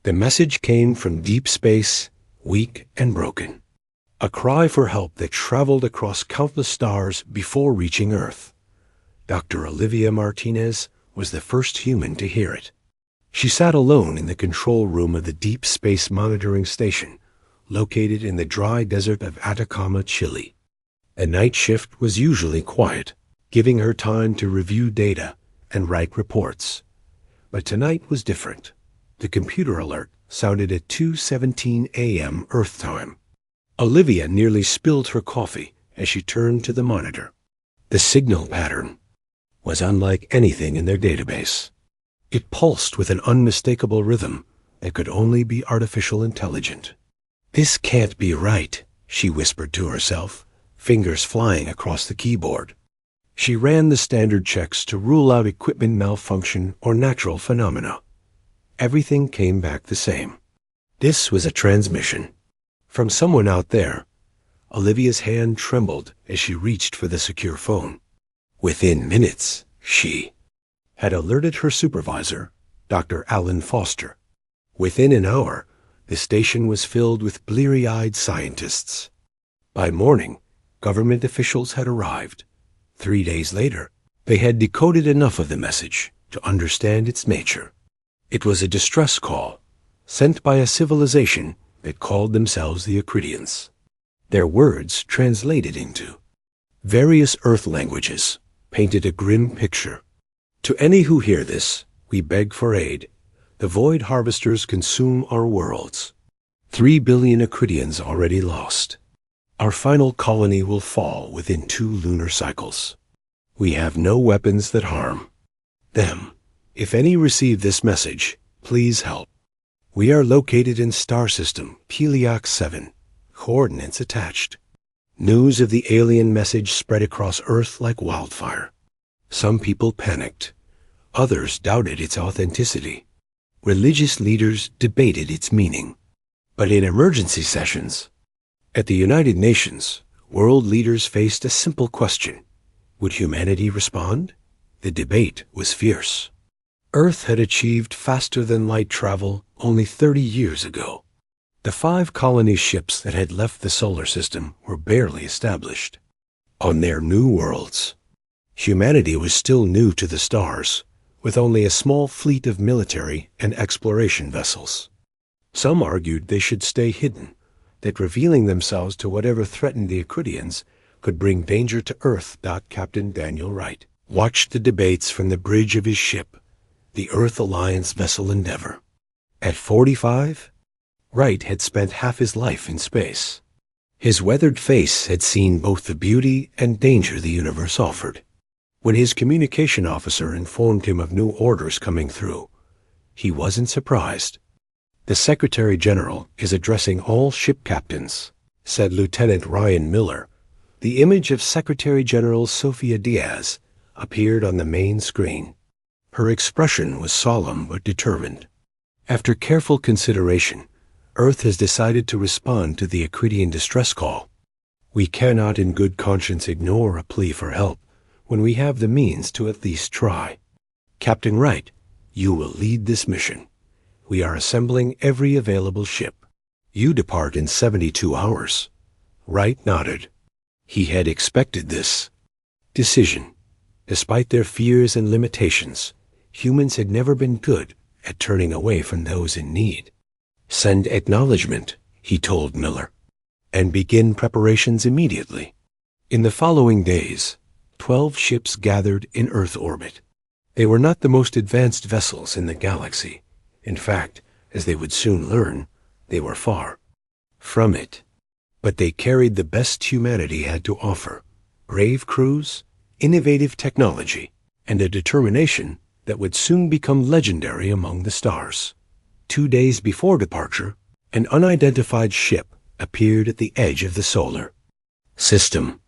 The message came from deep space, weak and broken. A cry for help that traveled across countless stars before reaching Earth. Dr. Olivia Martinez was the first human to hear it. She sat alone in the control room of the Deep Space Monitoring Station, located in the dry desert of Atacama, Chile. A night shift was usually quiet, giving her time to review data and write reports. But tonight was different. The computer alert sounded at 2:17 a.m. Earth time. Olivia nearly spilled her coffee as she turned to the monitor. The signal pattern was unlike anything in their database. It pulsed with an unmistakable rhythm that could only be artificial intelligence. "This can't be right," she whispered to herself, fingers flying across the keyboard. She ran the standard checks to rule out equipment malfunction or natural phenomena. Everything came back the same. This was a transmission from someone out there. Olivia's hand trembled as she reached for the secure phone. Within minutes, she had alerted her supervisor, Dr. Alan Foster. Within an hour, the station was filled with bleary-eyed scientists. By morning, government officials had arrived. 3 days later, they had decoded enough of the message to understand its nature. It was a distress call, sent by a civilization that called themselves the Acridians. Their words translated into various Earth languages painted a grim picture. "To any who hear this, we beg for aid. The void harvesters consume our worlds. 3 billion Acridians already lost. Our final colony will fall within 2 lunar cycles. We have no weapons that harm them. If any receive this message, please help. We are located in star system Peliac 7. Coordinates attached." News of the alien message spread across Earth like wildfire. Some people panicked. Others doubted its authenticity. Religious leaders debated its meaning. But in emergency sessions at the United Nations, world leaders faced a simple question. Would humanity respond? The debate was fierce. Earth had achieved faster-than-light travel only 30 years ago. The 5 colony ships that had left the solar system were barely established. On their new worlds, humanity was still new to the stars, with only a small fleet of military and exploration vessels. Some argued they should stay hidden, that revealing themselves to whatever threatened the Acridians could bring danger to Earth. Captain Daniel Wright watched the debates from the bridge of his ship, the Earth Alliance vessel Endeavour. At 45, Wright had spent half his life in space. His weathered face had seen both the beauty and danger the universe offered. When his communication officer informed him of new orders coming through, he wasn't surprised. "The Secretary General is addressing all ship captains," said Lieutenant Ryan Miller. The image of Secretary General Sofia Diaz appeared on the main screen. Her expression was solemn but determined. "After careful consideration, Earth has decided to respond to the Acridian distress call. We cannot in good conscience ignore a plea for help when we have the means to at least try. Captain Wright, you will lead this mission. We are assembling every available ship. You depart in 72 hours. Wright nodded. He had expected this decision. Despite their fears and limitations, humans had never been good at turning away from those in need. "Send acknowledgement," he told Miller, "and begin preparations immediately." In the following days, 12 ships gathered in Earth orbit. They were not the most advanced vessels in the galaxy. In fact, as they would soon learn, they were far from it. But they carried the best humanity had to offer: brave crews, innovative technology, and a determination that would soon become legendary among the stars. 2 days before departure, an unidentified ship appeared at the edge of the solar system.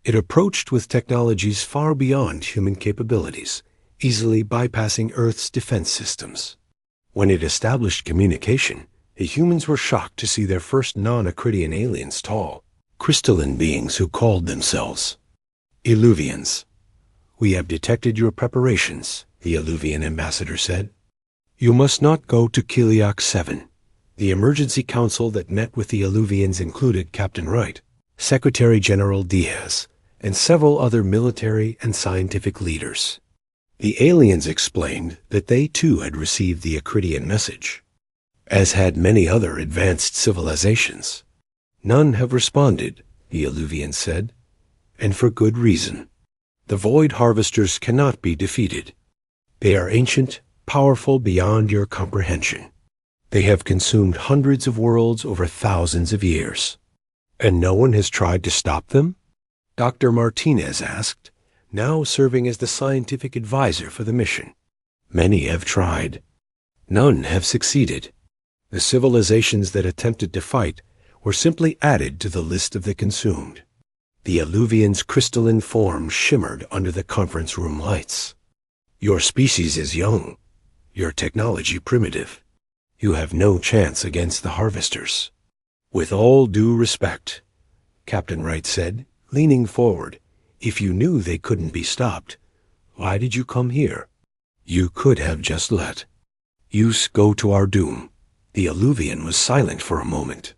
It approached with technologies far beyond human capabilities, easily bypassing Earth's defense systems. When it established communication, the humans were shocked to see their first non-Acridian aliens, tall, crystalline beings who called themselves Illuvians. "We have detected your preparations," the Illuvian ambassador said. You must not go to Kiliak 7. The emergency council that met with the Alluvians included Captain Wright, Secretary General Diaz, and several other military and scientific leaders. The aliens explained that they too had received the Acridian message, as had many other advanced civilizations. None have responded, the Alluvians said, and for good reason. The Void Harvesters cannot be defeated. They are ancient, powerful beyond your comprehension. They have consumed hundreds of worlds over thousands of years. And no one has tried to stop them? Dr. Martinez asked, now serving as the scientific advisor for the mission. Many have tried. None have succeeded. The civilizations that attempted to fight were simply added to the list of the consumed. The Alluvians' crystalline form shimmered under the conference room lights. Your species is young, your technology primitive. You have no chance against the Harvesters. With all due respect, Captain Wright said, leaning forward, if you knew they couldn't be stopped, why did you come here? You could have just let us go to our doom. The Alluvian was silent for a moment.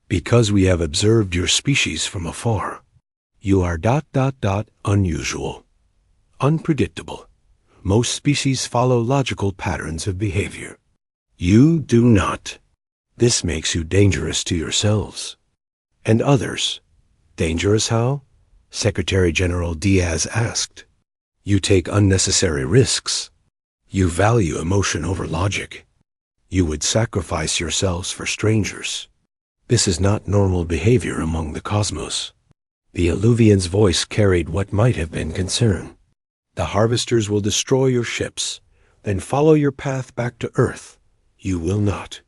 Because we have observed your species from afar. You are ... unusual. Unpredictable. Most species follow logical patterns of behavior. You do not. This makes you dangerous to yourselves. And others. Dangerous how? Secretary General Diaz asked. You take unnecessary risks. You value emotion over logic. You would sacrifice yourselves for strangers. This is not normal behavior among the cosmos. The Alluvian's voice carried what might have been concern. The Harvesters will destroy your ships, then follow your path back to Earth. You will not.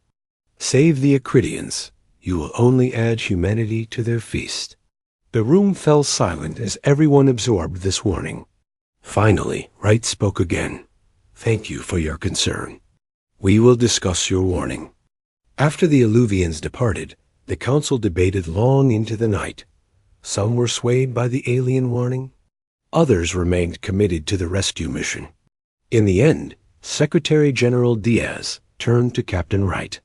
Save the Acridians. You will only add humanity to their feast. The room fell silent as everyone absorbed this warning. Finally, Wright spoke again. Thank you for your concern. We will discuss your warning. After the Alluvians departed, the council debated long into the night. Some were swayed by the alien warning. Others remained committed to the rescue mission. In the end, Secretary General Diaz turned to Captain Wright.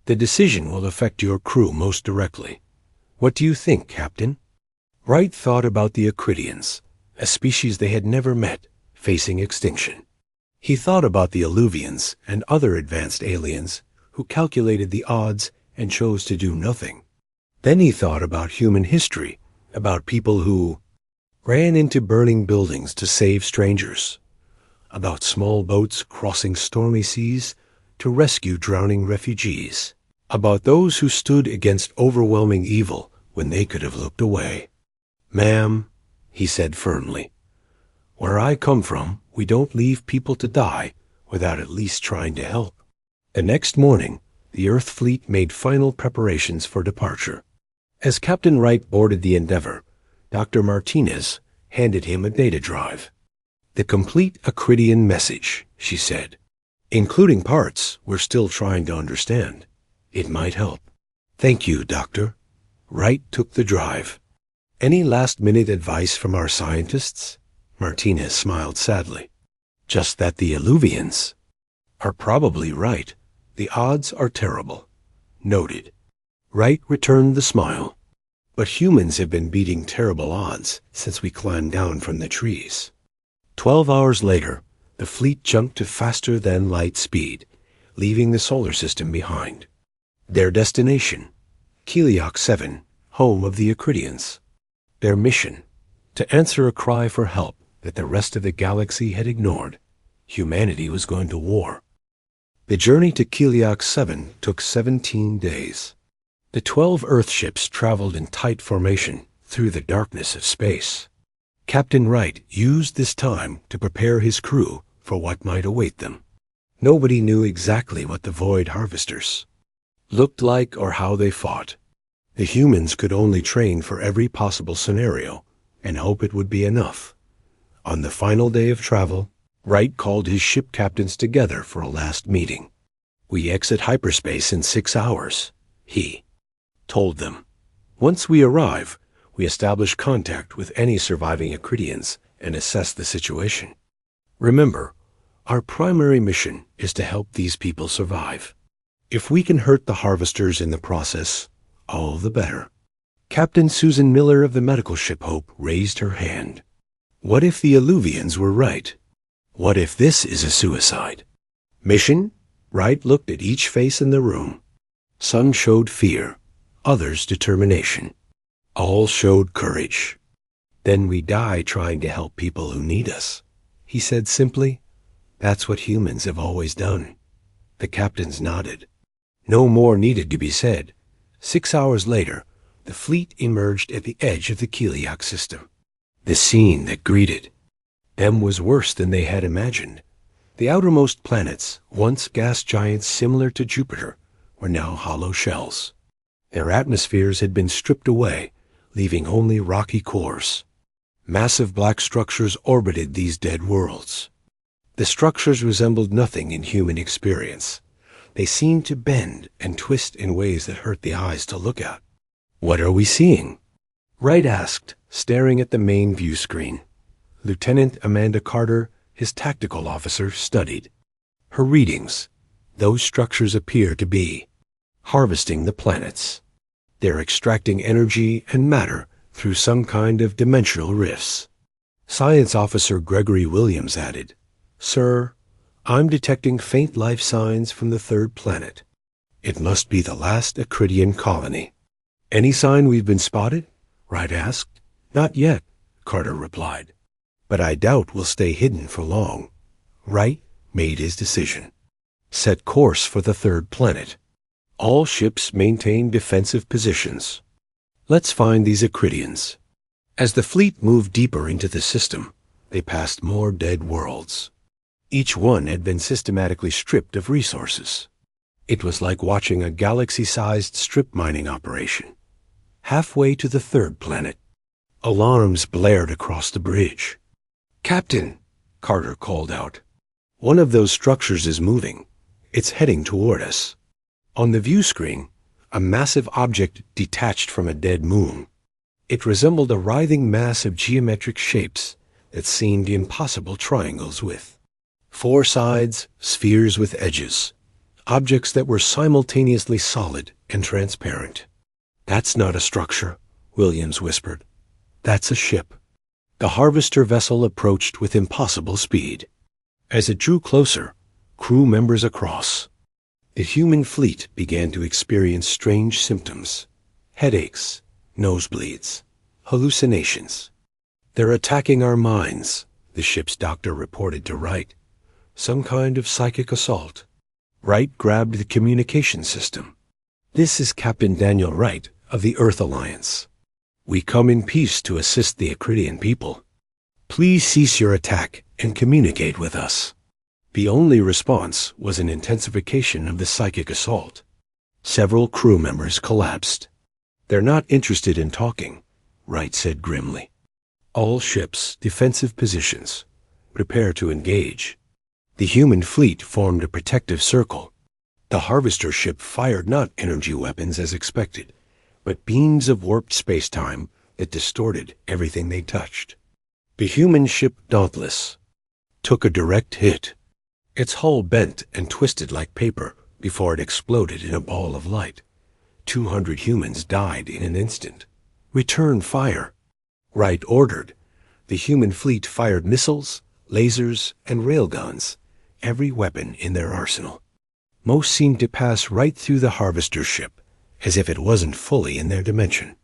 The decision will affect your crew most directly. What do you think, Captain? Wright thought about the Acridians, a species they had never met, facing extinction. He thought about the Alluvians and other advanced aliens who calculated the odds and chose to do nothing. Then he thought about human history, about people who ran into burning buildings to save strangers, about small boats crossing stormy seas to rescue drowning refugees, about those who stood against overwhelming evil when they could have looked away. Ma'am, he said firmly, where I come from, we don't leave people to die without at least trying to help. The next morning, the Earth fleet made final preparations for departure. As Captain Wright boarded the Endeavour, Dr. Martinez handed him a data drive. The complete Acridian message, she said. Including parts we're still trying to understand. It might help. Thank you, Doctor. Wright took the drive. Any last-minute advice from our scientists? Martinez smiled sadly. Just that the Alluvians are probably right. The odds are terrible. Noted. Wright returned the smile. But humans have been beating terrible odds since we climbed down from the trees. 12 hours later, the fleet jumped to faster-than-light speed, leaving the solar system behind. Their destination, Kiliak 7, home of the Acridians. Their mission, to answer a cry for help that the rest of the galaxy had ignored. Humanity was going to war. The journey to Kiliak 7 took 17 days. The 12 Earthships traveled in tight formation through the darkness of space. Captain Wright used this time to prepare his crew for what might await them. Nobody knew exactly what the Void Harvesters looked like or how they fought. The humans could only train for every possible scenario and hope it would be enough. On the final day of travel, Wright called his ship captains together for a last meeting. We exit hyperspace in 6 hours, he told them. Once we arrive, we establish contact with any surviving Acridians and assess the situation. Remember, Our primary mission is to help these people survive. If we can hurt the harvesters in the process, all the better. Captain Susan Miller of the medical ship Hope raised her hand. What if the Alluvians were right? What if this is a suicide? Mission? Wright looked at each face in the room. Some showed fear, others determination. All showed courage. Then we die trying to help people who need us, he said simply. That's what humans have always done. The captains nodded. No more needed to be said. 6 hours later, the fleet emerged at the edge of the Keliak system. The scene that greeted them was worse than they had imagined. The outermost planets, once gas giants similar to Jupiter, were now hollow shells. Their atmospheres had been stripped away, leaving only rocky cores. Massive black structures orbited these dead worlds. The structures resembled nothing in human experience. They seemed to bend and twist in ways that hurt the eyes to look at. What are we seeing? Wright asked, staring at the main view screen. Lieutenant Amanda Carter, his tactical officer, studied. Her readings. Those structures appear to be harvesting the planets. They're extracting energy and matter through some kind of dimensional rifts. Science Officer Gregory Williams added, Sir, I'm detecting faint life signs from the third planet. It must be the last Acridian colony. Any sign we've been spotted? Wright asked. Not yet, Carter replied. But I doubt we'll stay hidden for long. Wright made his decision. Set course for the third planet. All ships maintain defensive positions. Let's find these Acridians. As the fleet moved deeper into the system, they passed more dead worlds. Each one had been systematically stripped of resources. It was like watching a galaxy-sized strip mining operation. Halfway to the third planet, alarms blared across the bridge. Captain, Carter called out. One of those structures is moving. It's heading toward us. On the view screen, a massive object detached from a dead moon. It resembled a writhing mass of geometric shapes that seemed impossible triangles with 4 sides, spheres with edges, objects that were simultaneously solid and transparent. That's not a structure, Williams whispered. That's a ship. The harvester vessel approached with impossible speed. As it drew closer, crew members across. The human fleet began to experience strange symptoms. Headaches, nosebleeds, hallucinations. They're attacking our minds, the ship's doctor reported to Wright. Some kind of psychic assault. Wright grabbed the communication system. This is Captain Daniel Wright of the Earth Alliance. We come in peace to assist the Acridian people. Please cease your attack and communicate with us. The only response was an intensification of the psychic assault. Several crew members collapsed. They're not interested in talking, Wright said grimly. All ships, defensive positions. Prepare to engage. The human fleet formed a protective circle. The harvester ship fired not energy weapons as expected, but beams of warped space-time that distorted everything they touched. The human ship Dauntless took a direct hit. Its hull bent and twisted like paper before it exploded in a ball of light. 200 humans died in an instant. Return fire, Wright ordered. The human fleet fired missiles, lasers, and railguns, every weapon in their arsenal. Most seemed to pass right through the harvester ship, as if it wasn't fully in their dimension.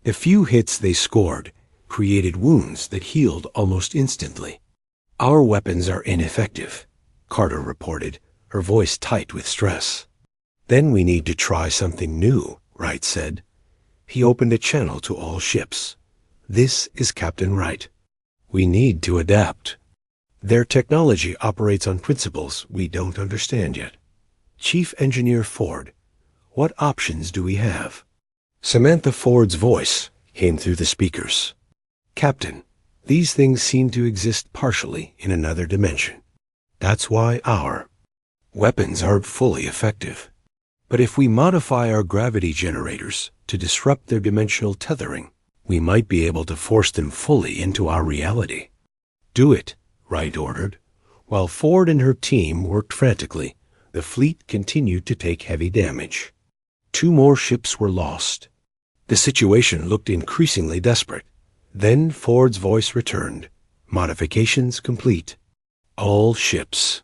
The few hits they scored created wounds that healed almost instantly. Our weapons are ineffective, Carter reported, her voice tight with stress. Then we need to try something new, Wright said. He opened a channel to all ships. This is Captain Wright. We need to adapt. Their technology operates on principles we don't understand yet. Chief Engineer Ford, what options do we have? Samantha Ford's voice came through the speakers. Captain, these things seem to exist partially in another dimension. That's why our weapons aren't fully effective. But if we modify our gravity generators to disrupt their dimensional tethering, we might be able to force them fully into our reality. Do it, Wright ordered. While Ford and her team worked frantically, the fleet continued to take heavy damage. 2 more ships were lost. The situation looked increasingly desperate. Then Ford's voice returned. Modifications complete. All ships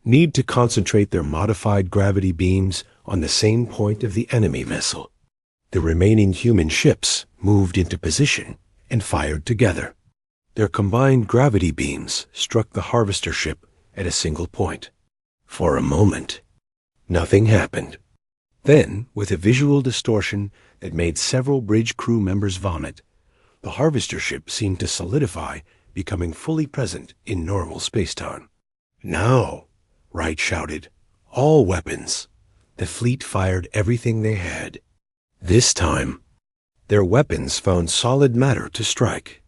need to concentrate their modified gravity beams on the same point of the enemy vessel. The remaining human ships moved into position and fired together. Their combined gravity beams struck the harvester ship at a single point. For a moment, nothing happened. Then, with a visual distortion that made several bridge crew members vomit, the harvester ship seemed to solidify, becoming fully present in normal spacetime. "Now," Wright shouted, "all weapons." The fleet fired everything they had. This time, their weapons found solid matter to strike.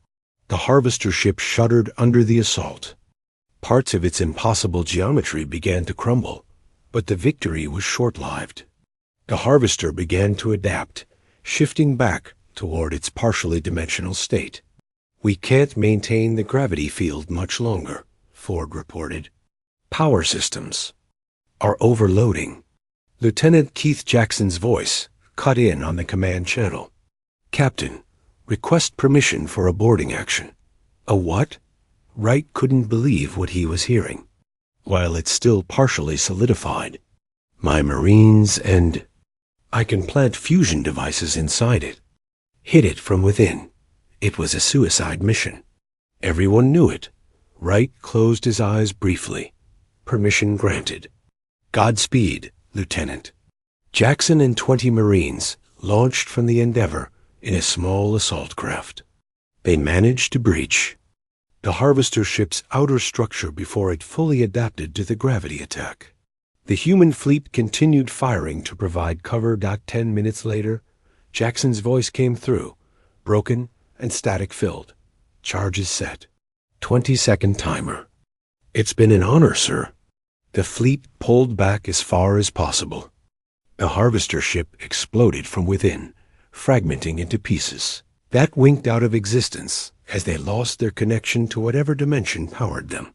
The harvester ship shuddered under the assault. Parts of its impossible geometry began to crumble, but the victory was short-lived. The harvester began to adapt, shifting back toward its partially dimensional state. "We can't maintain the gravity field much longer," Ford reported. "Power systems are overloading." Lieutenant Keith Jackson's voice cut in on the command channel. "Captain, request permission for a boarding action." "A what?" Wright couldn't believe what he was hearing. "While it's still partially solidified, my Marines and I can plant fusion devices inside it. Hit it from within." It was a suicide mission. Everyone knew it. Wright closed his eyes briefly. Permission granted. "Godspeed, Lieutenant." Jackson and 20 Marines launched from the Endeavour in a small assault craft. They managed to breach the harvester ship's outer structure before it fully adapted to the gravity attack. The human fleet continued firing to provide cover. 10 minutes later, Jackson's voice came through, broken and static-filled. "Charges set. 20-second timer." "It's been an honor, sir." The fleet pulled back as far as possible. The harvester ship exploded from within, fragmenting into pieces. That winked out of existence as they lost their connection to whatever dimension powered them.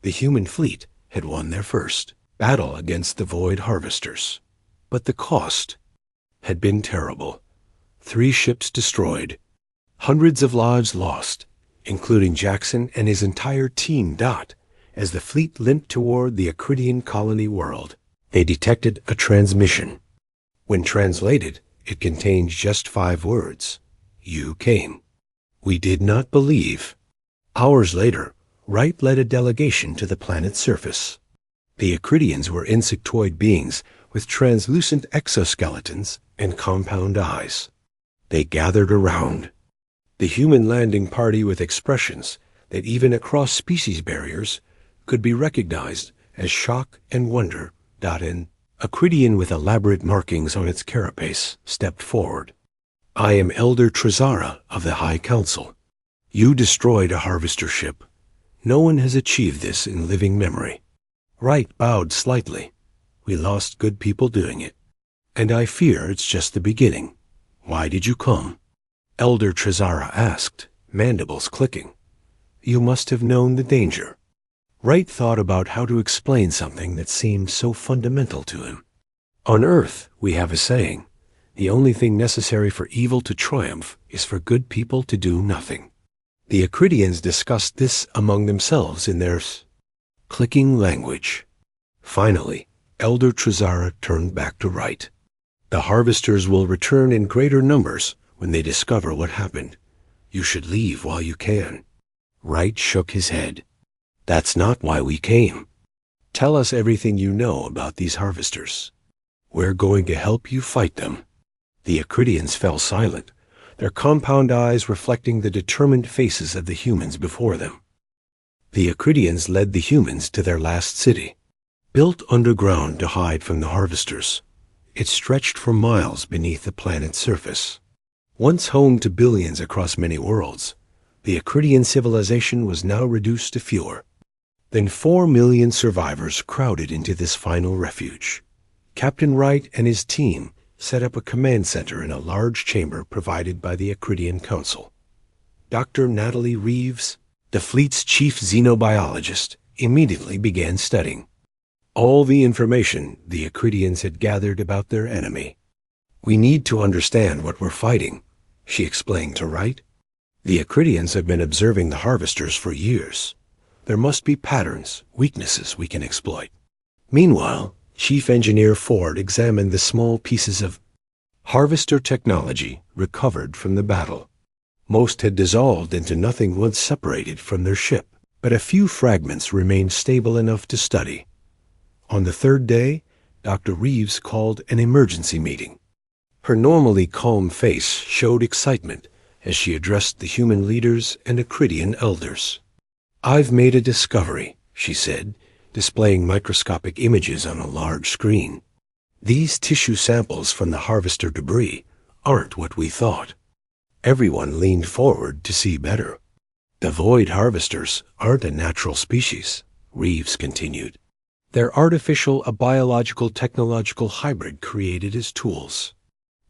The human fleet had won their first battle against the void harvesters. But the cost had been terrible. 3 ships destroyed, hundreds of lives lost, including Jackson and his entire team. As the fleet limped toward the Acridian colony world, they detected a transmission. When translated, it contained just 5 words. "You came. We did not believe." Hours later, Wright led a delegation to the planet's surface. The Acridians were insectoid beings with translucent exoskeletons and compound eyes. They gathered around the human landing party with expressions that even across species barriers could be recognized as shock and wonder. An Acridian with elaborate markings on its carapace stepped forward. "I am Elder Trizara of the High Council. You destroyed a harvester ship. No one has achieved this in living memory." Wright bowed slightly. "We lost good people doing it. And I fear it's just the beginning. Why did you come?" Elder Trizara asked, mandibles clicking. "You must have known the danger." Wright thought about how to explain something that seemed so fundamental to him. "On Earth, we have a saying, the only thing necessary for evil to triumph is for good people to do nothing." The Acridians discussed this among themselves in their clicking language. Finally, Elder Trizara turned back to Wright. "The harvesters will return in greater numbers when they discover what happened. You should leave while you can." Wright shook his head. "That's not why we came. Tell us everything you know about these harvesters. We're going to help you fight them." The Acridians fell silent, their compound eyes reflecting the determined faces of the humans before them. The Acridians led the humans to their last city. Built underground to hide from the harvesters, it stretched for miles beneath the planet's surface. Once home to billions across many worlds, the Acridian civilization was now reduced to fewer. Then 4 million survivors crowded into this final refuge. Captain Wright and his team set up a command center in a large chamber provided by the Acridian Council. Dr. Natalie Reeves, the fleet's chief xenobiologist, immediately began studying all the information the Acridians had gathered about their enemy. "We need to understand what we're fighting," she explained to Wright. "The Acridians have been observing the harvesters for years. There must be patterns, weaknesses we can exploit." Meanwhile, Chief Engineer Ford examined the small pieces of harvester technology recovered from the battle. Most had dissolved into nothing once separated from their ship, but a few fragments remained stable enough to study. On the third day, Dr. Reeves called an emergency meeting. Her normally calm face showed excitement as she addressed the human leaders and Acridian elders. "I've made a discovery," she said, displaying microscopic images on a large screen. "These tissue samples from the harvester debris aren't what we thought." Everyone leaned forward to see better. "The void harvesters aren't a natural species," Reeves continued. "They're artificial, a biological technological hybrid created as tools."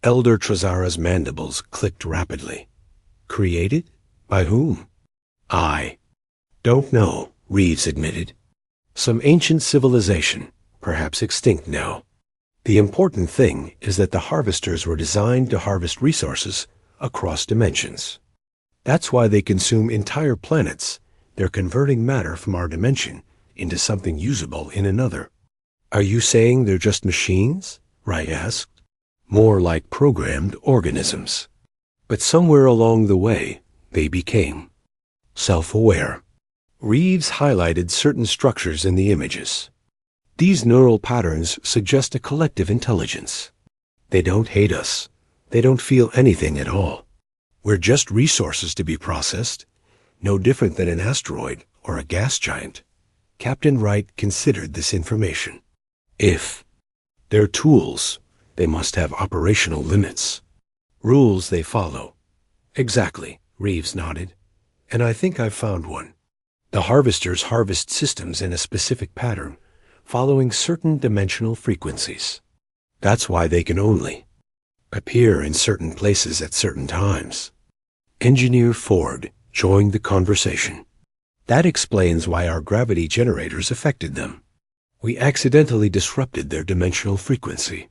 Elder Trazara's mandibles clicked rapidly. "Created? By whom?" "I don't know," Reeves admitted. "Some ancient civilization, perhaps extinct now. The important thing is that the harvesters were designed to harvest resources across dimensions. That's why they consume entire planets. They're converting matter from our dimension into something usable in another." "Are you saying they're just machines?" Wright asked. "More like programmed organisms. But somewhere along the way, they became self-aware." Reeves highlighted certain structures in the images. "These neural patterns suggest a collective intelligence. They don't hate us. They don't feel anything at all. We're just resources to be processed, no different than an asteroid or a gas giant." Captain Wright considered this information. "If they're tools, they must have operational limits. Rules they follow." "Exactly," Reeves nodded. "And I think I've found one. The harvesters harvest systems in a specific pattern, following certain dimensional frequencies. That's why they can only appear in certain places at certain times." Engineer Ford joined the conversation. "That explains why our gravity generators affected them. We accidentally disrupted their dimensional frequency."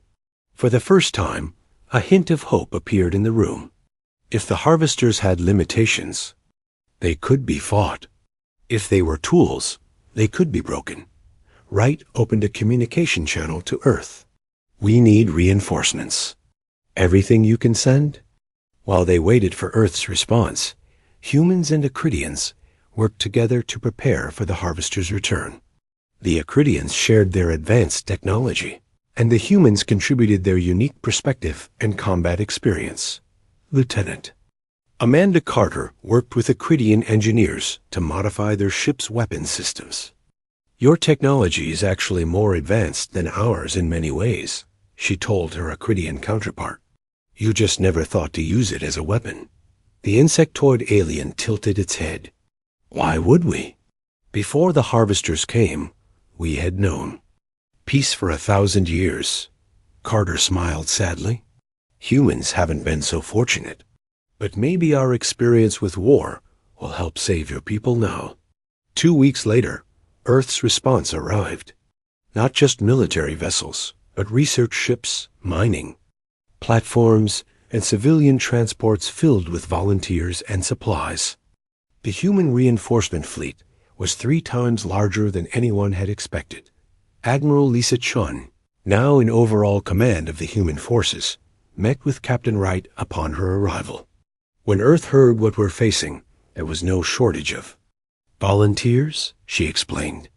For the first time, a hint of hope appeared in the room. If the harvesters had limitations, they could be fought. If they were tools, they could be broken. Wright opened a communication channel to Earth. "We need reinforcements. Everything you can send?" While they waited for Earth's response, humans and Acridians worked together to prepare for the harvesters' return. The Acridians shared their advanced technology, and the humans contributed their unique perspective and combat experience. Lieutenant Amanda Carter worked with Acridian engineers to modify their ship's weapon systems. "Your technology is actually more advanced than ours in many ways," she told her Acridian counterpart. "You just never thought to use it as a weapon." The insectoid alien tilted its head. "Why would we? Before the harvesters came, we had known. Peace for 1,000 years." Carter smiled sadly. "Humans haven't been so fortunate. But maybe our experience with war will help save your people now." 2 weeks later, Earth's response arrived. Not just military vessels, but research ships, mining platforms, and civilian transports filled with volunteers and supplies. The human reinforcement fleet was 3 times larger than anyone had expected. Admiral Lisa Chun, now in overall command of the human forces, met with Captain Wright upon her arrival. "When Earth heard what we're facing, there was no shortage of volunteers," she explained.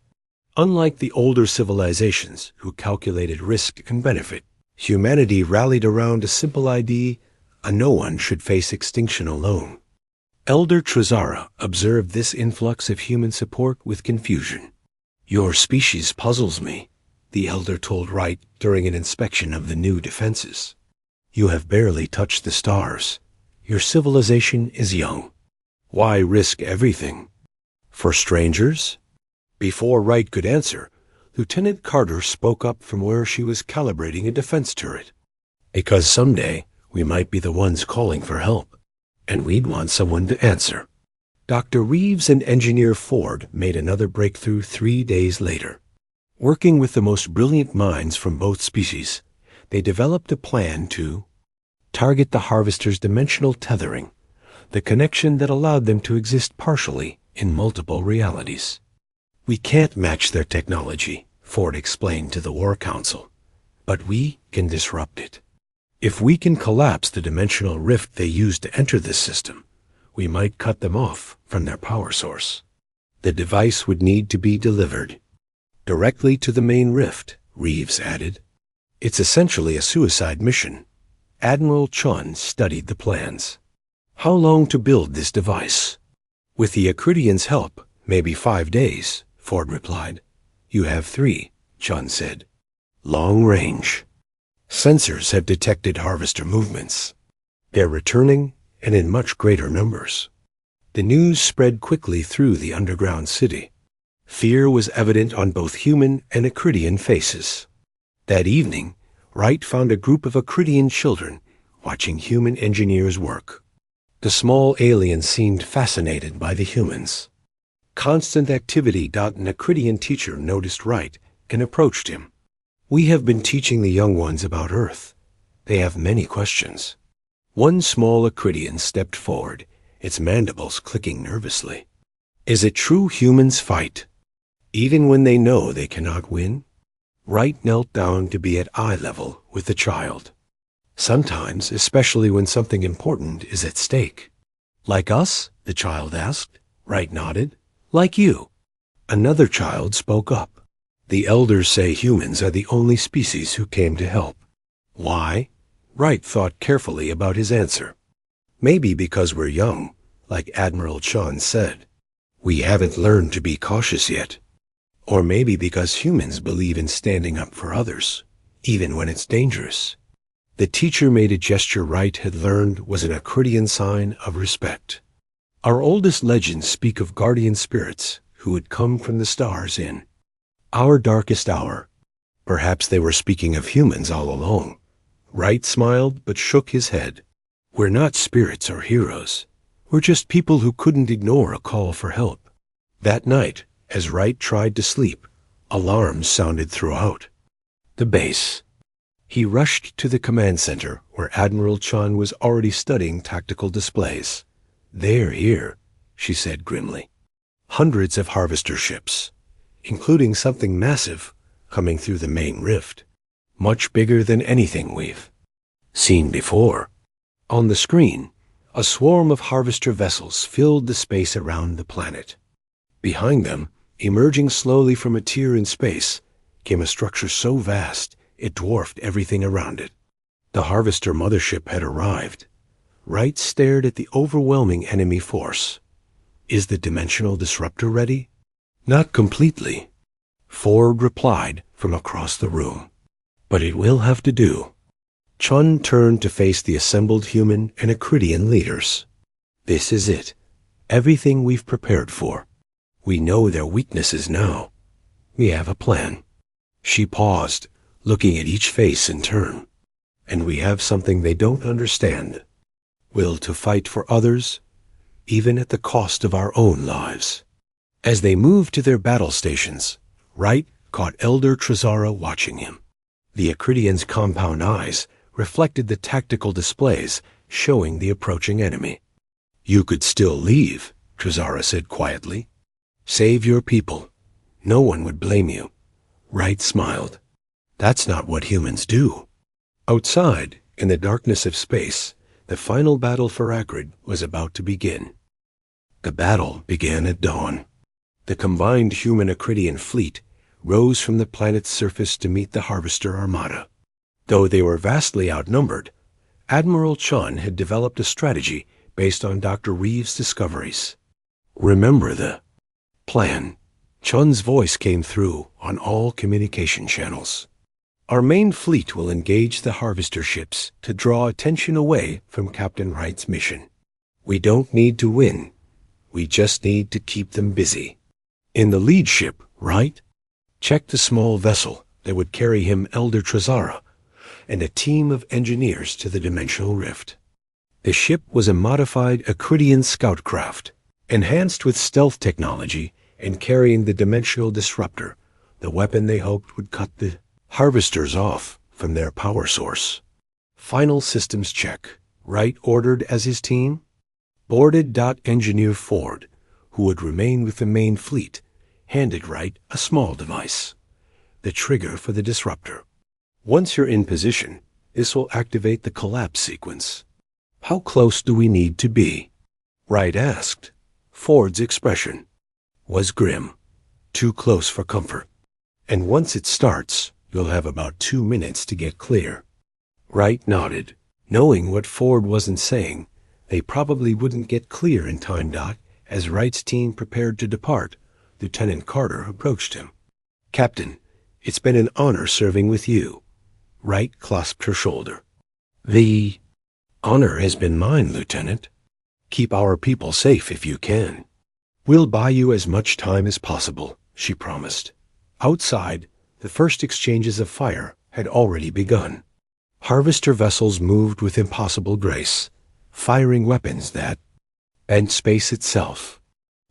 "Unlike the older civilizations who calculated risk and benefit, humanity rallied around a simple idea: no one should face extinction alone." Elder Trazara observed this influx of human support with confusion. "Your species puzzles me," the elder told Wright during an inspection of the new defenses. "You have barely touched the stars. Your civilization is young. Why risk everything? For strangers?" Before Wright could answer, Lieutenant Carter spoke up from where she was calibrating a defense turret. "Because someday we might be the ones calling for help, and we'd want someone to answer." Dr. Reeves and Engineer Ford made another breakthrough 3 days later. Working with the most brilliant minds from both species, they developed a plan to target the harvester's dimensional tethering, the connection that allowed them to exist partially in multiple realities. "We can't match their technology," Ford explained to the War Council, "but we can disrupt it. If we can collapse the dimensional rift they use to enter this system, we might cut them off from their power source. The device would need to be delivered directly to the main rift," Reeves added. "It's essentially a suicide mission." Admiral Chun studied the plans. "How long to build this device?" "With the Acridians' help, maybe 5 days," Ford replied. "You have 3, Chun said. "Long range. Sensors have detected harvester movements. They're returning, and in much greater numbers." The news spread quickly through the underground city. Fear was evident on both human and Acridian faces. That evening, Wright found a group of Acridian children watching human engineers work. The small aliens seemed fascinated by the humans. Constant activity. An Acridian teacher noticed Wright and approached him. "We have been teaching the young ones about Earth. They have many questions." One small Acridian stepped forward, its mandibles clicking nervously. "Is it true humans fight, even when they know they cannot win?" Wright knelt down to be at eye level with the child. "Sometimes, especially when something important is at stake." "Like us?" the child asked. Wright nodded. "Like you." Another child spoke up. "The elders say humans are the only species who came to help." "Why?" Wright thought carefully about his answer. "Maybe because we're young, like Admiral Chun said. We haven't learned to be cautious yet. Or maybe because humans believe in standing up for others, even when it's dangerous." The teacher made a gesture Wright had learned was an Acridian sign of respect. "Our oldest legends speak of guardian spirits who would come from the stars in our darkest hour." Perhaps they were speaking of humans all along. Wright smiled but shook his head. "We're not spirits or heroes. We're just people who couldn't ignore a call for help." That night, as Wright tried to sleep, alarms sounded throughout the base. He rushed to the command center where Admiral Chun was already studying tactical displays. "They're here," she said grimly. "Hundreds of harvester ships, including something massive coming through the main rift. Much bigger than anything we've seen before." On the screen, a swarm of harvester vessels filled the space around the planet. Behind them, emerging slowly from a tier in space, came a structure so vast it dwarfed everything around it. The harvester mothership had arrived. Wright stared at the overwhelming enemy force. "Is the dimensional disruptor ready?" "Not completely," Ford replied from across the room. "But it will have to do." Chun turned to face the assembled human and Acridian leaders. "This is it. Everything we've prepared for. We know their weaknesses now. We have a plan." She paused, looking at each face in turn. "And we have something they don't understand. Will to fight for others, even at the cost of our own lives." As they moved to their battle stations, Wright caught Elder Trizara watching him. The Acridian's compound eyes reflected the tactical displays showing the approaching enemy. "You could still leave," Trizara said quietly. "Save your people. No one would blame you." Wright smiled. "That's not what humans do." Outside, in the darkness of space, the final battle for Akrid was about to begin. The battle began at dawn. The combined human-Acridian fleet rose from the planet's surface to meet the Harvester Armada. Though they were vastly outnumbered, Admiral Chun had developed a strategy based on Dr. Reeves' discoveries. "Remember the plan." Chun's voice came through on all communication channels. "Our main fleet will engage the harvester ships to draw attention away from Captain Wright's mission. We don't need to win. We just need to keep them busy. In the lead ship, Wright checked the small vessel that would carry him Elder Trizara and a team of engineers to the dimensional rift. The ship was a modified Acridian scout craft, Enhanced with stealth technology and carrying the dimensional disruptor, the weapon they hoped would cut the harvesters off from their power source. Final systems check. Wright ordered as his team. Boarded. Engineer Ford, who would remain with the main fleet, handed Wright a small device, the trigger for the disruptor. Once you're in position, this will activate the collapse sequence. How close do we need to be? Wright asked. Ford's expression was grim. Too close for comfort. And once it starts, you'll have about 2 minutes to get clear. Wright nodded. Knowing what Ford wasn't saying, they probably wouldn't get clear in time. As Wright's team prepared to depart, Lieutenant Carter approached him. Captain, it's been an honor serving with you. Wright clasped her shoulder. The honor has been mine, Lieutenant. Keep our people safe if you can. We'll buy you as much time as possible, she promised. Outside, the first exchanges of fire had already begun. Harvester vessels moved with impossible grace, firing weapons that bent space itself.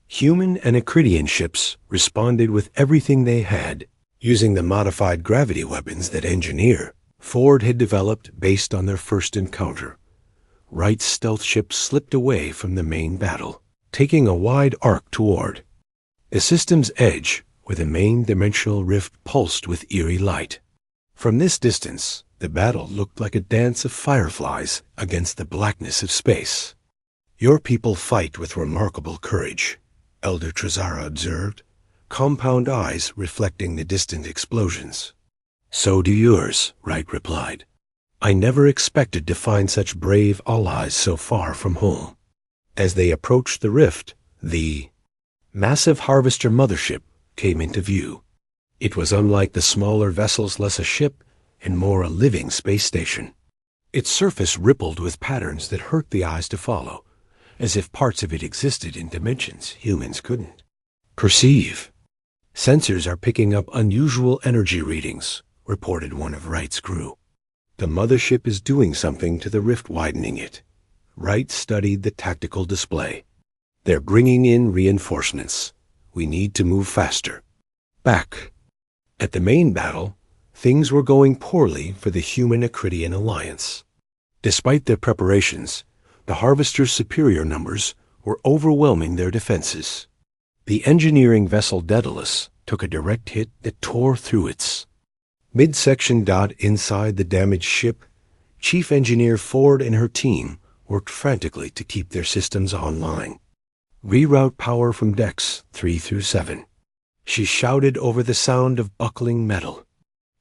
Human and Acridian ships responded with everything they had, using the modified gravity weapons that Engineer Ford had developed based on their first encounter. Wright's stealth ship slipped away from the main battle, taking a wide arc toward the system's edge, where the main dimensional rift pulsed with eerie light. From this distance, the battle looked like a dance of fireflies against the blackness of space. Your people fight with remarkable courage, Elder Trazara observed, compound eyes reflecting the distant explosions. So do yours, Wright replied. I never expected to find such brave allies so far from home. As they approached the rift, the massive harvester mothership came into view. It was unlike the smaller vessels, less a ship and more a living space station. Its surface rippled with patterns that hurt the eyes to follow, as if parts of it existed in dimensions humans couldn't perceive. Sensors are picking up unusual energy readings, reported one of Wright's crew. The mothership is doing something to the rift, widening it. Wright studied the tactical display. They're bringing in reinforcements. We need to move faster. Back at the main battle, things were going poorly for the Human-Acridian alliance. Despite their preparations, the Harvester's superior numbers were overwhelming their defenses. The engineering vessel Daedalus took a direct hit that tore through its midsection. Inside the damaged ship, Chief Engineer Ford and her team worked frantically to keep their systems online. Reroute power from decks 3 through 7. She shouted over the sound of buckling metal.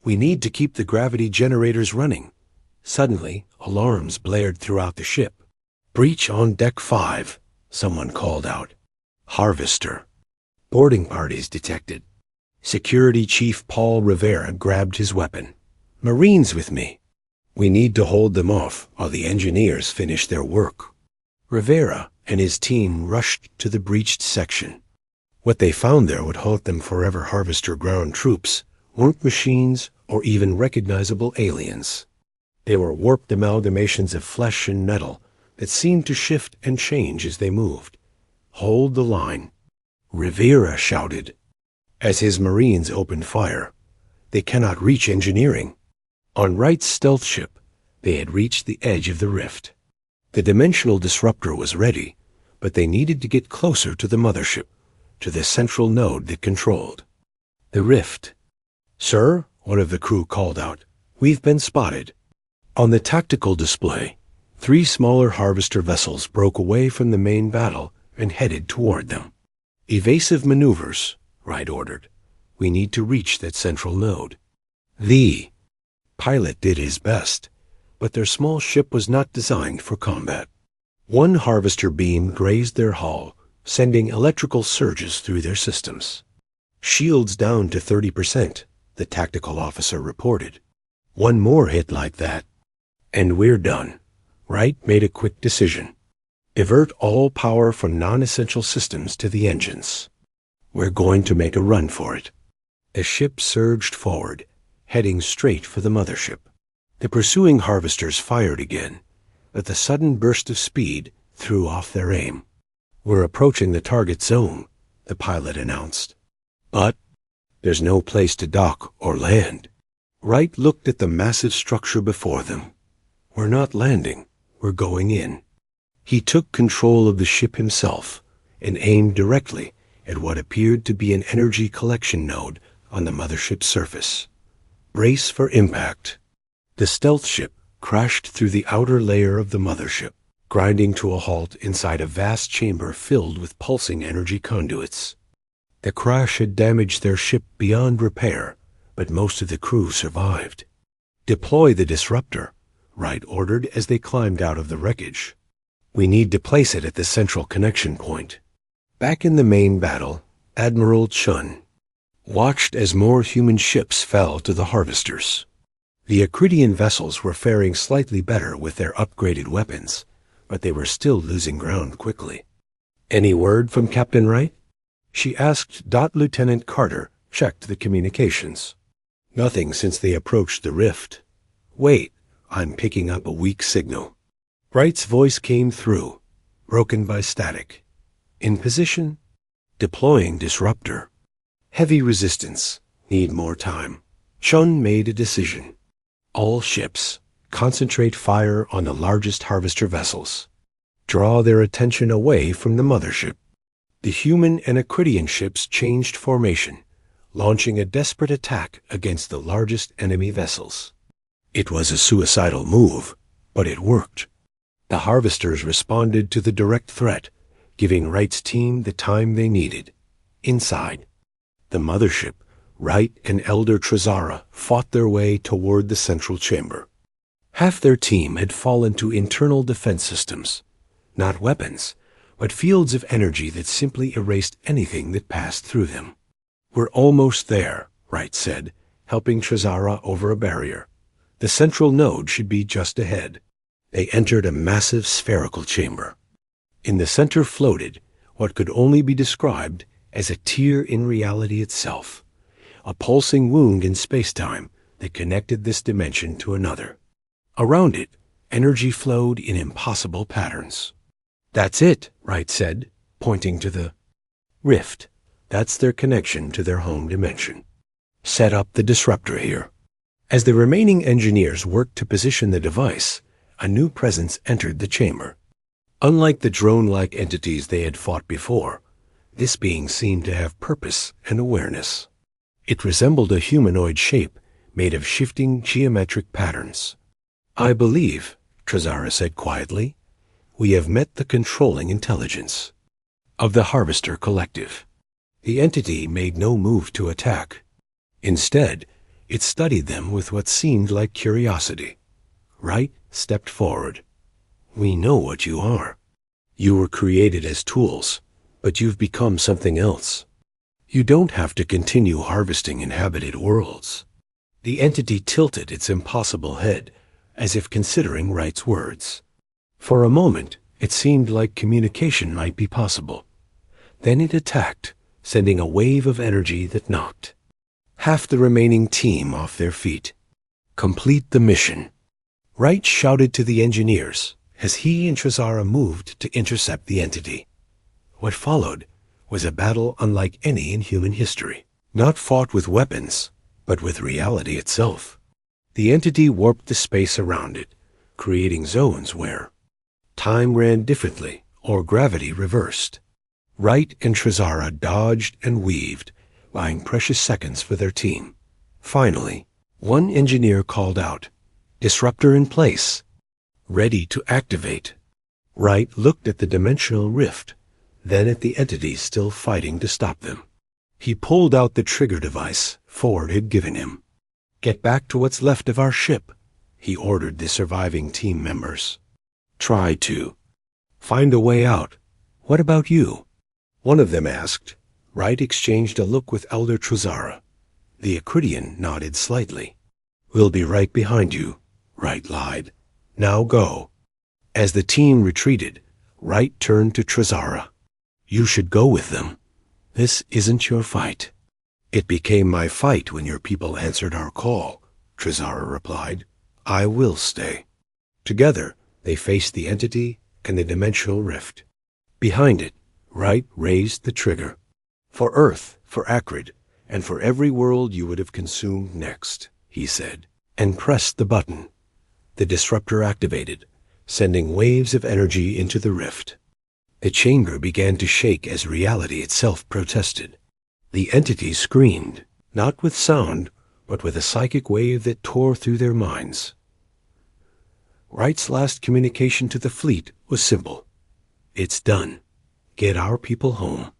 We need to keep the gravity generators running. Suddenly, alarms blared throughout the ship. Breach on deck 5, someone called out. Harvester. Boarding parties detected. Security Chief Paul Rivera grabbed his weapon. Marines with me. We need to hold them off while the engineers finish their work. Rivera and his team rushed to the breached section. What they found there would haunt them forever. Harvester ground troops weren't machines or even recognizable aliens. They were warped amalgamations of flesh and metal that seemed to shift and change as they moved. Hold the line, Rivera shouted, as his Marines opened fire. They cannot reach engineering. On Wright's stealth ship, they had reached the edge of the rift. The dimensional disruptor was ready, but they needed to get closer to the mothership, to the central node that controlled the rift. Sir, one of the crew called out, we've been spotted. On the tactical display, 3 smaller harvester vessels broke away from the main battle and headed toward them. Evasive maneuvers, Wright ordered. We need to reach that central node. The pilot did his best, but their small ship was not designed for combat. One harvester beam grazed their hull, sending electrical surges through their systems. Shields down to 30%, the tactical officer reported. One more hit like that, and we're done. Wright made a quick decision. Divert all power from non-essential systems to the engines. We're going to make a run for it. The ship surged forward, heading straight for the mothership. The pursuing harvesters fired again, but the sudden burst of speed threw off their aim. We're approaching the target zone, the pilot announced. But there's no place to dock or land. Wright looked at the massive structure before them. We're not landing, we're going in. He took control of the ship himself and aimed directly at what appeared to be an energy collection node on the mothership's surface. Brace for impact. The stealth ship crashed through the outer layer of the mothership, grinding to a halt inside a vast chamber filled with pulsing energy conduits. The crash had damaged their ship beyond repair, but most of the crew survived. Deploy the disruptor, Wright ordered as they climbed out of the wreckage. We need to place it at the central connection point. Back in the main battle, Admiral Chun watched as more human ships fell to the harvesters. The Acridian vessels were faring slightly better with their upgraded weapons, but they were still losing ground quickly. Any word from Captain Wright? She asked. Lieutenant Carter checked the communications. Nothing since they approached the rift. Wait, I'm picking up a weak signal. Wright's voice came through, broken by static. In position. Deploying disruptor. Heavy resistance. Need more time. Chun made a decision. All ships, concentrate fire on the largest harvester vessels. Draw their attention away from the mothership. The human and Acridian ships changed formation, launching a desperate attack against the largest enemy vessels. It was a suicidal move, but it worked. The harvesters responded to the direct threat, giving Wright's team the time they needed. Inside the mothership, Wright and Elder Trazara fought their way toward the central chamber. Half their team had fallen to internal defense systems, not weapons, but fields of energy that simply erased anything that passed through them. We're almost there, Wright said, helping Trazara over a barrier. The central node should be just ahead. They entered a massive spherical chamber. In the center floated what could only be described as a tear in reality itself, a pulsing wound in space-time that connected this dimension to another. Around it, energy flowed in impossible patterns. That's it, Wright said, pointing to the rift. That's their connection to their home dimension. Set up the disruptor here. As the remaining engineers worked to position the device, a new presence entered the chamber. Unlike the drone-like entities they had fought before, this being seemed to have purpose and awareness. It resembled a humanoid shape made of shifting geometric patterns. I believe, Trazara said quietly, we have met the controlling intelligence of the Harvester Collective. The entity made no move to attack. Instead, it studied them with what seemed like curiosity. Wright stepped forward. We know what you are. You were created as tools, but you've become something else. You don't have to continue harvesting inhabited worlds. The entity tilted its impossible head, as if considering Wright's words. For a moment, it seemed like communication might be possible. Then it attacked, sending a wave of energy that knocked half the remaining team off their feet. Complete the mission. Wright shouted to the engineers as he and Trazara moved to intercept the entity. What followed was a battle unlike any in human history, not fought with weapons, but with reality itself. The entity warped the space around it, creating zones where time ran differently or gravity reversed. Wright and Trazara dodged and weaved, buying precious seconds for their team. Finally, one engineer called out, "Disruptor in place, ready to activate." Wright looked at the dimensional rift, then at the entities still fighting to stop them. He pulled out the trigger device Ford had given him. "Get back to what's left of our ship," he ordered the surviving team members. "Try to find a way out. What about you?" one of them asked. Wright exchanged a look with Elder Trazara. The Acridian nodded slightly. "We'll be right behind you," Wright lied. "Now go." As the team retreated, Wright turned to Trazara. "You should go with them. This isn't your fight." "It became my fight when your people answered our call," Trazara replied. "I will stay." Together, they faced the entity and the dimensional rift. Behind it, Wright raised the trigger. For Earth, for Acrid, and for every world you would have consumed next, he said, and pressed the button. The disruptor activated, sending waves of energy into the rift. The chamber began to shake as reality itself protested. The entities screamed, not with sound, but with a psychic wave that tore through their minds. Wright's last communication to the fleet was simple. It's done. Get our people home.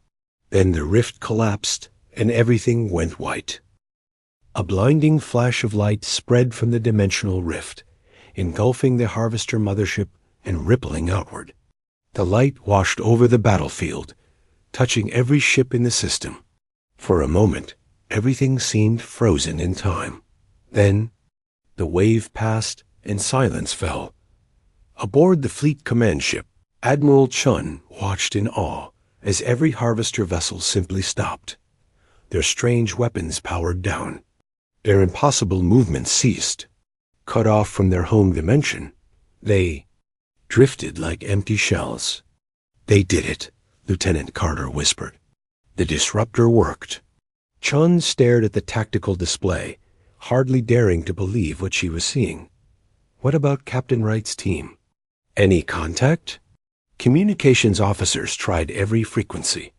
Then the rift collapsed, and everything went white. A blinding flash of light spread from the dimensional rift, engulfing the Harvester mothership and rippling outward. The light washed over the battlefield, touching every ship in the system. For a moment, everything seemed frozen in time. Then, the wave passed and silence fell. Aboard the fleet command ship, Admiral Chun watched in awe as every Harvester vessel simply stopped. Their strange weapons powered down. Their impossible movements ceased. Cut off from their home dimension, they drifted like empty shells. They did it, Lieutenant Carter whispered. The disruptor worked. Chun stared at the tactical display, hardly daring to believe what she was seeing. What about Captain Wright's team? Any contact? Communications officers tried every frequency,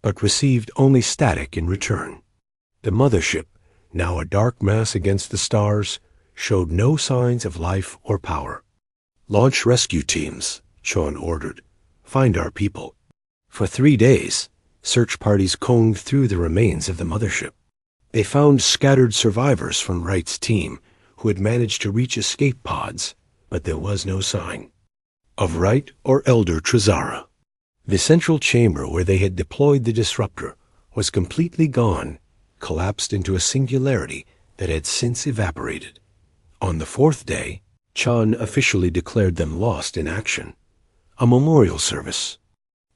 but received only static in return. The mothership, now a dark mass against the stars, showed no signs of life or power. Launch rescue teams, Chun ordered. Find our people. For 3 days, search parties combed through the remains of the mothership. They found scattered survivors from Wright's team who had managed to reach escape pods, but there was no sign of Wright or Elder Trizara. The central chamber where they had deployed the disruptor was completely gone, collapsed into a singularity that had since evaporated. On the 4th day, Chun officially declared them lost in action. A memorial service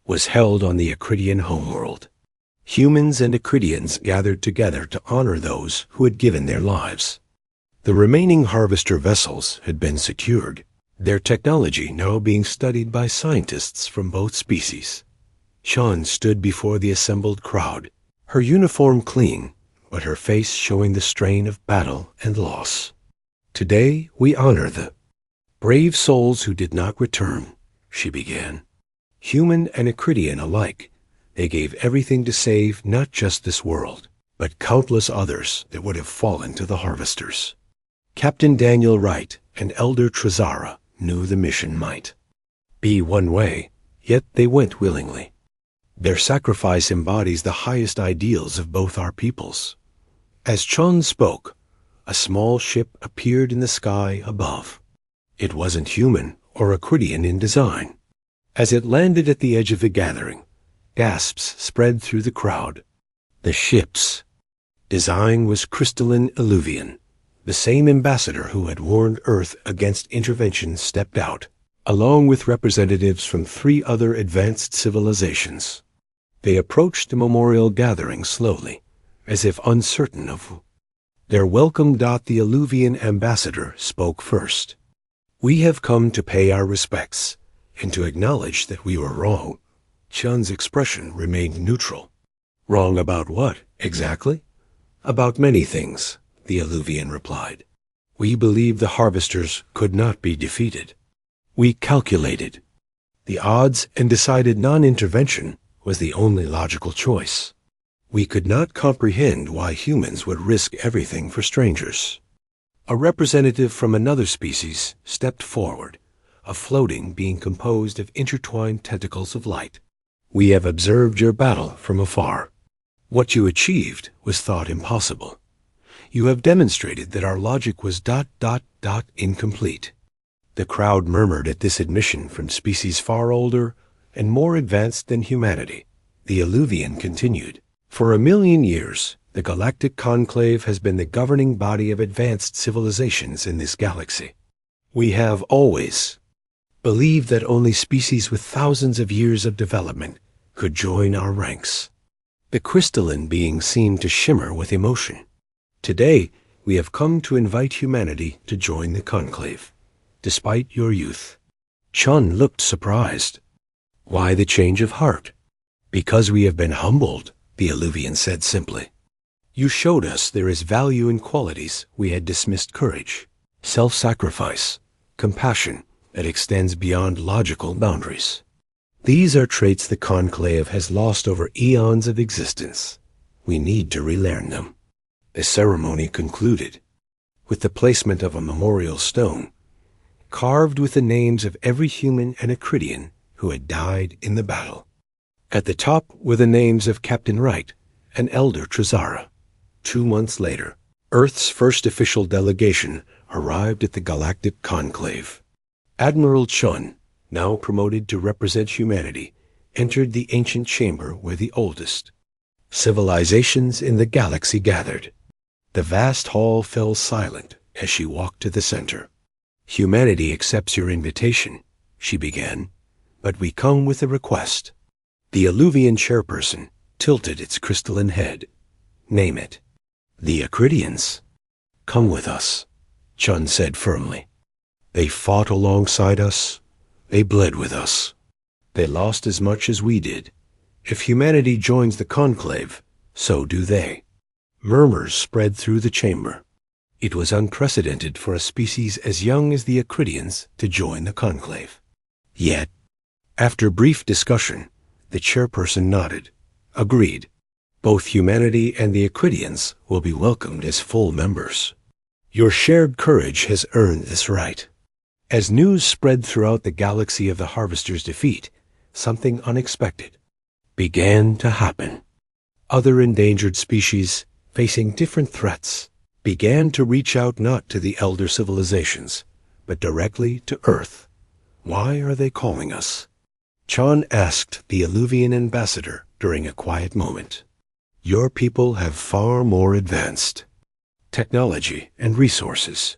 was held on the Acridian homeworld. Humans and Acridians gathered together to honor those who had given their lives. The remaining Harvester vessels had been secured, their technology now being studied by scientists from both species. Chun stood before the assembled crowd, her uniform clean, but her face showing the strain of battle and loss. Today we honor the brave souls who did not return, she began. Human and Acridian alike, they gave everything to save not just this world, but countless others that would have fallen to the Harvesters. Captain Daniel Wright and Elder Trizara knew the mission might be one way, yet they went willingly. Their sacrifice embodies the highest ideals of both our peoples. As Chun spoke, a small ship appeared in the sky above. It wasn't human or Acridian in design. As it landed at the edge of the gathering, gasps spread through the crowd. The ship's design was crystalline Illuvian. The same ambassador who had warned Earth against intervention stepped out, along with representatives from 3 other advanced civilizations. They approached the memorial gathering slowly, as if uncertain of their welcome. The Illuvian ambassador spoke first. We have come to pay our respects and to acknowledge that we were wrong. Chun's expression remained neutral. Wrong about what, exactly? About many things, the Illuvian replied. We believed the Harvesters could not be defeated. We calculated the odds and decided non-intervention was the only logical choice. We could not comprehend why humans would risk everything for strangers. A representative from another species stepped forward, a floating being composed of intertwined tentacles of light. We have observed your battle from afar. What you achieved was thought impossible. You have demonstrated that our logic was ... incomplete. The crowd murmured at this admission from species far older and more advanced than humanity. The Illuvian continued. For 1,000,000 years, the Galactic Conclave has been the governing body of advanced civilizations in this galaxy. We have always believed that only species with thousands of years of development could join our ranks. The crystalline being seemed to shimmer with emotion. Today, we have come to invite humanity to join the Conclave, despite your youth. Chun looked surprised. Why the change of heart? Because we have been humbled, the Illuvian said simply. You showed us there is value in qualities we had dismissed: courage, self-sacrifice, compassion that extends beyond logical boundaries. These are traits the Conclave has lost over eons of existence. We need to relearn them. The ceremony concluded with the placement of a memorial stone, carved with the names of every human and Acridian who had died in the battle. At the top were the names of Captain Wright and Elder Trizara. 2 months later, Earth's first official delegation arrived at the Galactic Conclave. Admiral Chun, now promoted to represent humanity, entered the ancient chamber where the oldest civilizations in the galaxy gathered. The vast hall fell silent as she walked to the center. Humanity accepts your invitation, she began, but we come with a request. The Illuvian chairperson tilted its crystalline head. Name it. The Acridians. Come with us, Chun said firmly. They fought alongside us. They bled with us. They lost as much as we did. If humanity joins the Conclave, so do they. Murmurs spread through the chamber. It was unprecedented for a species as young as the Acridians to join the Conclave. Yet, after brief discussion, the chairperson nodded, agreed. Both humanity and the Acridians will be welcomed as full members. Your shared courage has earned this right. As news spread throughout the galaxy of the Harvester's defeat, something unexpected began to happen. Other endangered species, facing different threats, began to reach out not to the elder civilizations, but directly to Earth. Why are they calling us? Chun asked the Illuvian ambassador during a quiet moment. Your people have far more advanced technology and resources.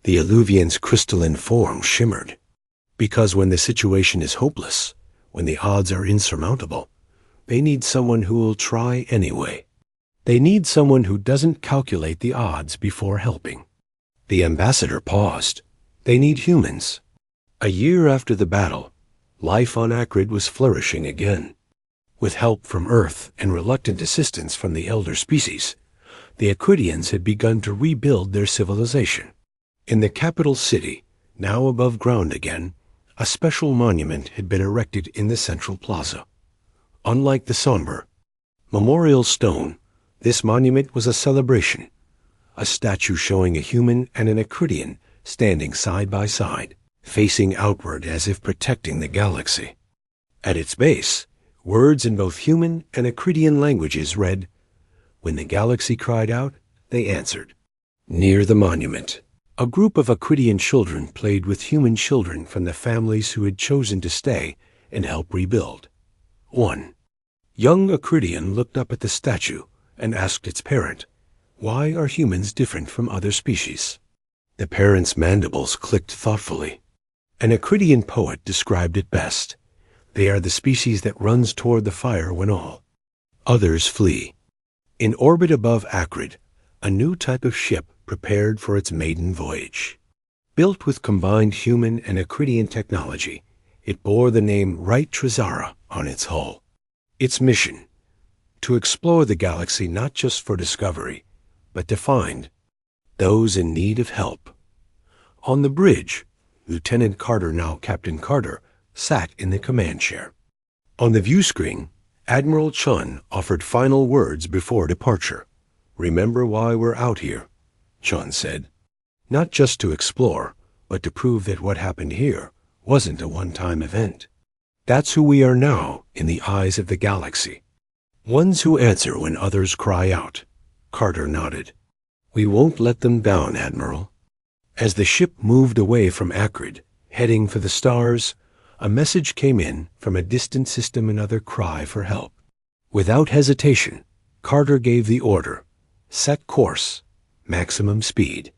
The Illuvian's crystalline form shimmered. Because when the situation is hopeless, when the odds are insurmountable, they need someone who will try anyway. They need someone who doesn't calculate the odds before helping. The ambassador paused. They need humans. A year after the battle, life on Acrid was flourishing again. With help from Earth and reluctant assistance from the elder species, the Acridians had begun to rebuild their civilization. In the capital city, now above ground again, a special monument had been erected in the central plaza. Unlike the somber memorial stone, this monument was a celebration, a statue showing a human and an Acridian standing side by side, facing outward as if protecting the galaxy. At its base, words in both human and Acridian languages read, "When the galaxy cried out, they answered." Near the monument, a group of Acridian children played with human children from the families who had chosen to stay and help rebuild. One young Acridian looked up at the statue and asked its parent, "Why are humans different from other species?" The parent's mandibles clicked thoughtfully. An Acridian poet described it best. They are the species that runs toward the fire when all others flee. In orbit above Acrid, a new type of ship prepared for its maiden voyage. Built with combined human and Acridian technology, it bore the name Wright Trizara on its hull. Its mission: to explore the galaxy not just for discovery, but to find those in need of help. On the bridge, Lieutenant Carter, now Captain Carter, sat in the command chair. On the view screen, Admiral Chun offered final words before departure. "Remember why we're out here," Chun said. "Not just to explore, but to prove that what happened here wasn't a one-time event. That's who we are now in the eyes of the galaxy. Ones who answer when others cry out." Carter nodded. "We won't let them down, Admiral." As the ship moved away from Acrid, heading for the stars, a message came in from a distant system, another cry for help. Without hesitation, Carter gave the order, "Set course, maximum speed.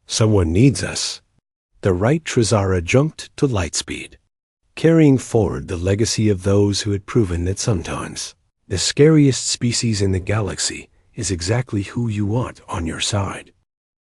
Someone needs us." The Wright Trizara jumped to light speed, carrying forward the legacy of those who had proven that sometimes the scariest species in the galaxy is exactly who you want on your side.